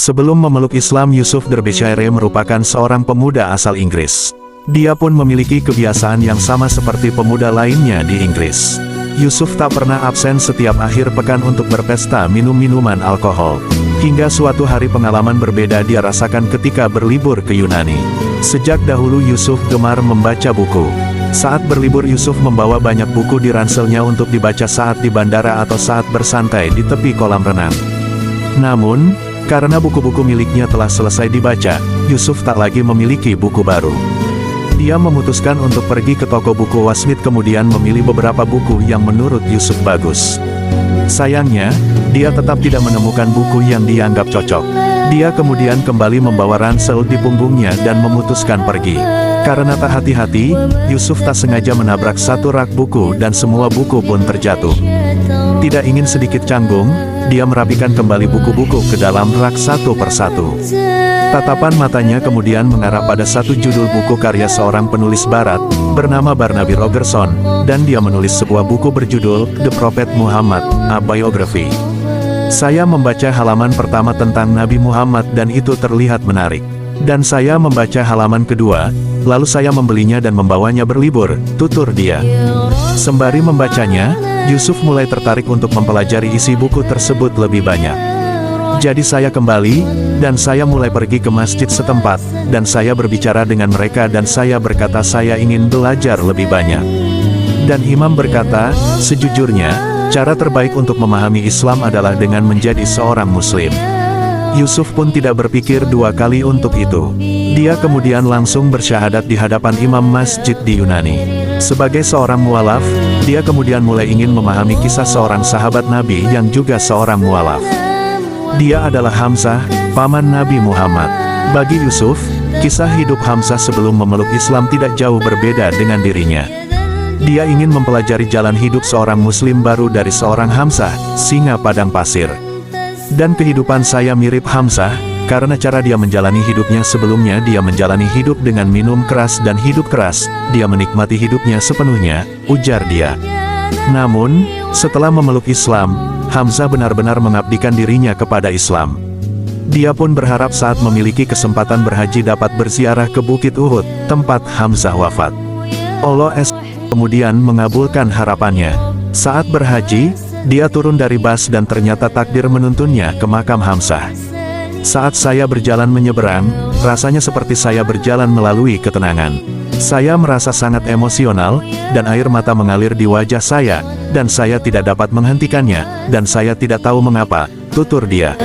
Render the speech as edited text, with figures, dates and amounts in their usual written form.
Sebelum memeluk Islam, Yusuf Derbyshire merupakan seorang pemuda asal Inggris. Dia pun memiliki kebiasaan yang sama seperti pemuda lainnya di Inggris. Yusuf tak pernah absen setiap akhir pekan untuk berpesta minum minuman alkohol. Hingga suatu hari pengalaman berbeda dia rasakan ketika berlibur ke Yunani. Sejak dahulu Yusuf gemar membaca buku. Saat berlibur Yusuf membawa banyak buku di ranselnya untuk dibaca saat di bandara atau saat bersantai di tepi kolam renang. Namun, karena buku-buku miliknya telah selesai dibaca, Yusuf tak lagi memiliki buku baru. Dia memutuskan untuk pergi ke toko buku Wasmith kemudian memilih beberapa buku yang menurut Yusuf bagus. Sayangnya, dia tetap tidak menemukan buku yang dianggap cocok. Dia kemudian kembali membawa ransel di punggungnya dan memutuskan pergi. Karena tak hati-hati, Yusuf tak sengaja menabrak satu rak buku dan semua buku pun terjatuh. Tidak ingin sedikit canggung, dia merapikan kembali buku-buku ke dalam rak satu persatu. Tatapan matanya kemudian mengarah pada satu judul buku karya seorang penulis barat, bernama Barnaby Rogerson, dan dia menulis sebuah buku berjudul The Prophet Muhammad, A Biography. Saya membaca halaman pertama tentang Nabi Muhammad dan itu terlihat menarik. Dan saya membaca halaman kedua, lalu saya membelinya dan membawanya berlibur, tutur dia. Sembari membacanya, Yusuf mulai tertarik untuk mempelajari isi buku tersebut lebih banyak. Jadi saya kembali, dan saya mulai pergi ke masjid setempat, dan saya berbicara dengan mereka dan saya berkata saya ingin belajar lebih banyak. Dan imam berkata, sejujurnya, cara terbaik untuk memahami Islam adalah dengan menjadi seorang muslim. Yusuf pun tidak berpikir dua kali untuk itu. Dia kemudian langsung bersyahadat di hadapan imam masjid di Yunani. Sebagai seorang mualaf, dia kemudian mulai ingin memahami kisah seorang sahabat Nabi yang juga seorang mualaf. Dia adalah Hamzah, paman Nabi Muhammad. Bagi Yusuf, kisah hidup Hamzah sebelum memeluk Islam tidak jauh berbeda dengan dirinya. Dia ingin mempelajari jalan hidup seorang muslim baru dari seorang Hamzah, singa padang pasir. Dan kehidupan saya mirip Hamzah, karena cara dia menjalani hidupnya sebelumnya dia menjalani hidup dengan minum keras dan hidup keras, dia menikmati hidupnya sepenuhnya, ujar dia. Namun, setelah memeluk Islam, Hamzah benar-benar mengabdikan dirinya kepada Islam. Dia pun berharap saat memiliki kesempatan berhaji dapat berziarah ke Bukit Uhud, tempat Hamzah wafat. Allah kemudian mengabulkan harapannya. Saat berhaji, dia turun dari bas dan ternyata takdir menuntunnya ke makam Hamzah. Saat saya berjalan menyeberang, rasanya seperti saya berjalan melalui ketenangan. Saya merasa sangat emosional, dan air mata mengalir di wajah saya, dan saya tidak dapat menghentikannya, dan saya tidak tahu mengapa, tutur dia.